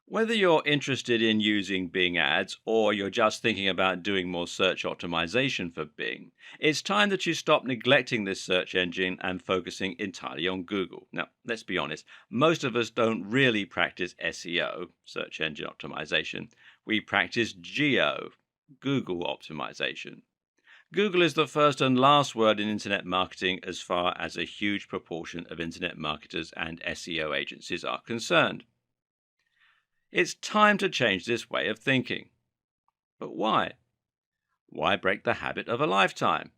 Whether you're interested in using Bing ads or you're just thinking about doing more search optimization for Bing, it's time that you stop neglecting this search engine and focusing entirely on Google. Now, let's be honest, most of us don't really practice SEO, search engine optimization. We practice GEO, Google optimization. Google is the first and last word in internet marketing as far as a huge proportion of internet marketers and SEO agencies are concerned. It's time to change this way of thinking. But why? Why break the habit of a lifetime?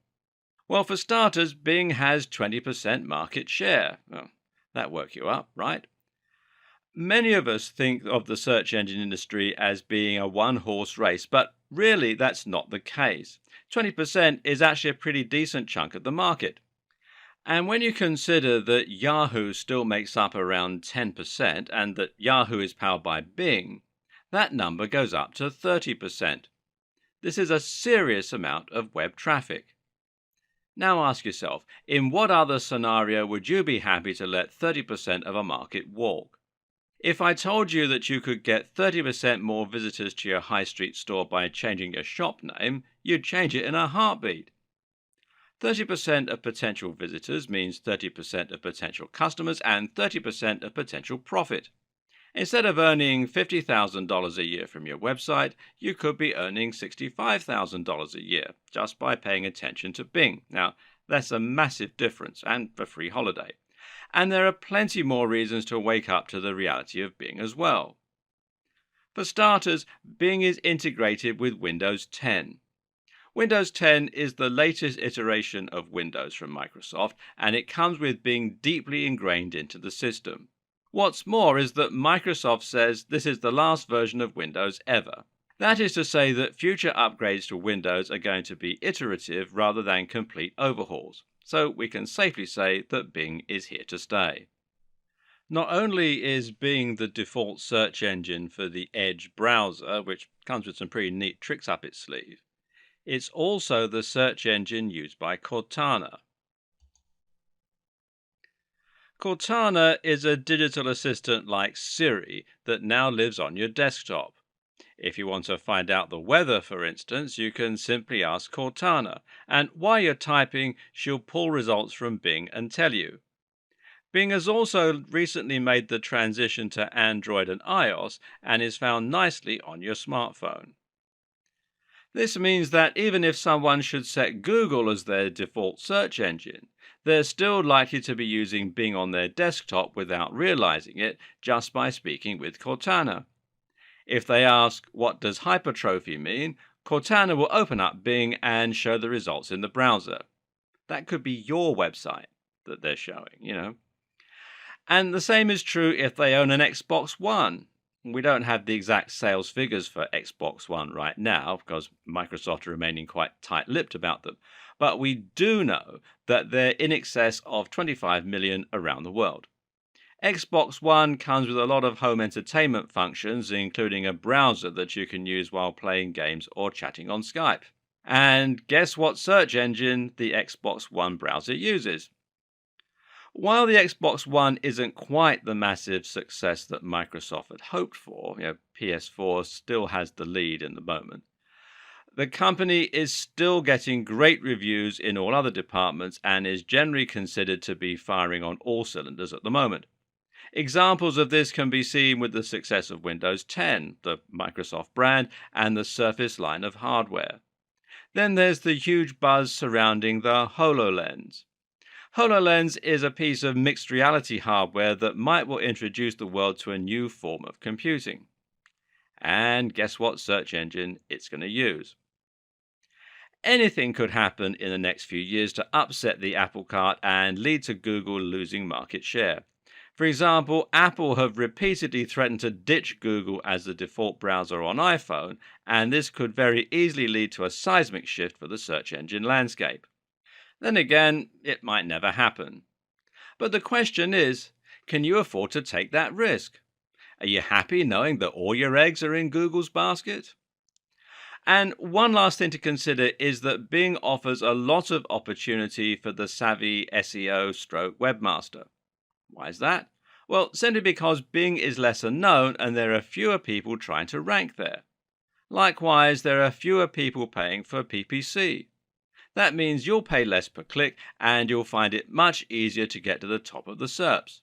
Well, for starters, Bing has 20% market share. Well, that work you up, right? Many of us think of the search engine industry as being a one-horse race, but really that's not the case. 20% is actually a pretty decent chunk of the market. And when you consider that Yahoo still makes up around 10% and that Yahoo is powered by Bing, that number goes up to 30%. This is a serious amount of web traffic. Now ask yourself, in what other scenario would you be happy to let 30% of a market walk? If I told you that you could get 30% more visitors to your high street store by changing your shop name, you'd change it in a heartbeat. 30% of potential visitors means 30% of potential customers and 30% of potential profit. Instead of earning $50,000 a year from your website, you could be earning $65,000 a year just by paying attention to Bing. Now, that's a massive difference and a free holiday. And there are plenty more reasons to wake up to the reality of Bing as well. For starters, Bing is integrated with Windows 10. Windows 10 is the latest iteration of Windows from Microsoft, and it comes with being deeply ingrained into the system. What's more is that Microsoft says this is the last version of Windows ever. That is to say that future upgrades to Windows are going to be iterative rather than complete overhauls. So we can safely say that Bing is here to stay. Not only is Bing the default search engine for the Edge browser, which comes with some pretty neat tricks up its sleeve, it's also the search engine used by Cortana. Cortana is a digital assistant like Siri that now lives on your desktop. If you want to find out the weather, for instance, you can simply ask Cortana, and while you're typing, she'll pull results from Bing and tell you. Bing has also recently made the transition to Android and iOS and is found nicely on your smartphone. This means that even if someone should set Google as their default search engine, they're still likely to be using Bing on their desktop without realizing it just by speaking with Cortana. If they ask, what does hypertrophy mean? Cortana will open up Bing and show the results in the browser. That could be your website that they're showing. And the same is true if they own an Xbox One. We don't have the exact sales figures for Xbox One right now because Microsoft are remaining quite tight-lipped about them. But we do know that they're in excess of 25 million around the world. Xbox One comes with a lot of home entertainment functions, including a browser that you can use while playing games or chatting on Skype. And guess what search engine the Xbox One browser uses? While the Xbox One isn't quite the massive success that Microsoft had hoped for, PS4 still has the lead in the moment, the company is still getting great reviews in all other departments and is generally considered to be firing on all cylinders at the moment. Examples of this can be seen with the success of Windows 10, the Microsoft brand, and the Surface line of hardware. Then there's the huge buzz surrounding the HoloLens. HoloLens is a piece of mixed reality hardware that might well introduce the world to a new form of computing. And guess what search engine it's going to use? Anything could happen in the next few years to upset the apple cart and lead to Google losing market share. For example, Apple have repeatedly threatened to ditch Google as the default browser on iPhone, and this could very easily lead to a seismic shift for the search engine landscape. Then again, it might never happen. But the question is, can you afford to take that risk? Are you happy knowing that all your eggs are in Google's basket? And one last thing to consider is that Bing offers a lot of opportunity for the savvy SEO stroke webmaster. Why is that? Well, simply because Bing is lesser known and there are fewer people trying to rank there. Likewise, there are fewer people paying for PPC. That means you'll pay less per click and you'll find it much easier to get to the top of the SERPs.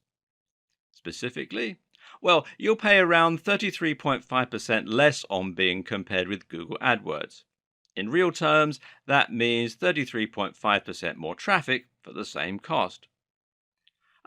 Specifically, well, you'll pay around 33.5% less on Bing compared with Google AdWords. In real terms, that means 33.5% more traffic for the same cost.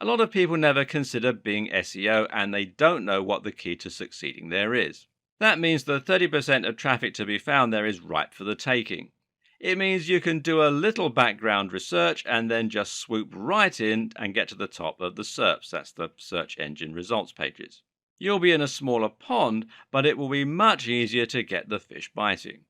A lot of people never consider Bing SEO and they don't know what the key to succeeding there is. That means the 30% of traffic to be found there is ripe for the taking. It means you can do a little background research and then just swoop right in and get to the top of the SERPs, that's the search engine results pages. You'll be in a smaller pond, but it will be much easier to get the fish biting.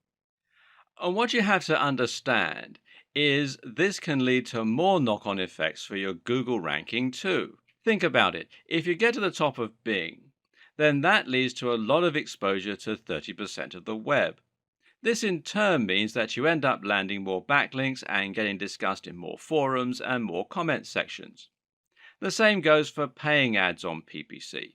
And what you have to understand is this can lead to more knock-on effects for your Google ranking too. Think about it. If you get to the top of Bing, then that leads to a lot of exposure to 30% of the web. This in turn means that you end up landing more backlinks and getting discussed in more forums and more comment sections. The same goes for paying ads on PPC.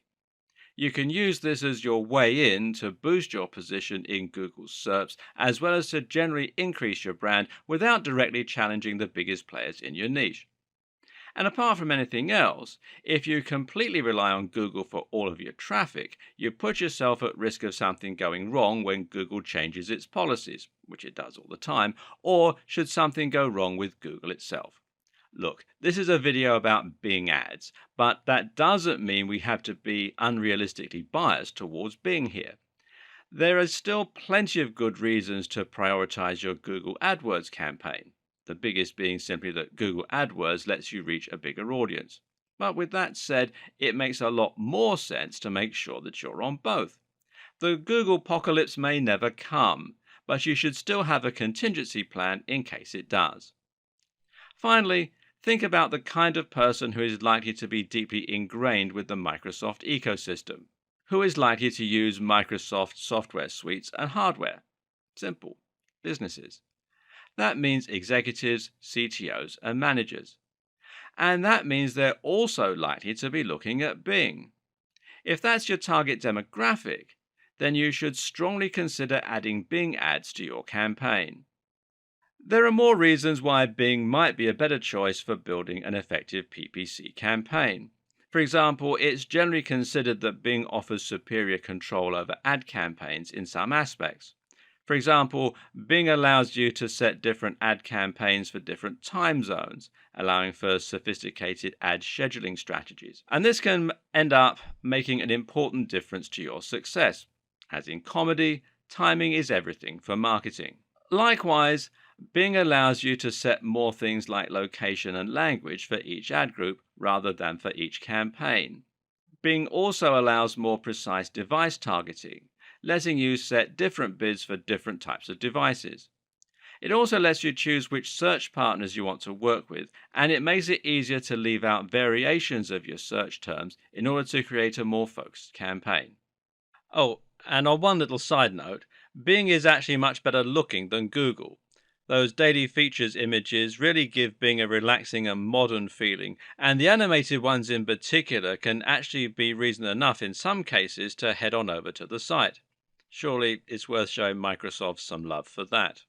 You can use this as your way in to boost your position in Google's SERPs, as well as to generally increase your brand without directly challenging the biggest players in your niche. And apart from anything else, if you completely rely on Google for all of your traffic, you put yourself at risk of something going wrong when Google changes its policies, which it does all the time, or should something go wrong with Google itself. Look, this is a video about Bing ads, but that doesn't mean we have to be unrealistically biased towards Bing here. There are still plenty of good reasons to prioritize your Google AdWords campaign. The biggest being simply that Google AdWords lets you reach a bigger audience. But with that said, it makes a lot more sense to make sure that you're on both. The Google apocalypse may never come, but you should still have a contingency plan in case it does. Finally, think about the kind of person who is likely to be deeply ingrained with the Microsoft ecosystem. Who is likely to use Microsoft software suites and hardware? Simple. Businesses. That means executives, CTOs, and managers. And that means they're also likely to be looking at Bing. If that's your target demographic, then you should strongly consider adding Bing ads to your campaign. There are more reasons why Bing might be a better choice for building an effective PPC campaign. For example, it's generally considered that Bing offers superior control over ad campaigns in some aspects. For example, Bing allows you to set different ad campaigns for different time zones, allowing for sophisticated ad scheduling strategies. And this can end up making an important difference to your success. As in comedy, timing is everything for marketing. Likewise, Bing allows you to set more things like location and language for each ad group rather than for each campaign. Bing also allows more precise device targeting, letting you set different bids for different types of devices. It also lets you choose which search partners you want to work with, and it makes it easier to leave out variations of your search terms in order to create a more focused campaign. Oh, and on one little side note, Bing is actually much better looking than Google. Those daily features images really give Bing a relaxing and modern feeling, and the animated ones in particular can actually be reason enough in some cases to head on over to the site. Surely it's worth showing Microsoft some love for that.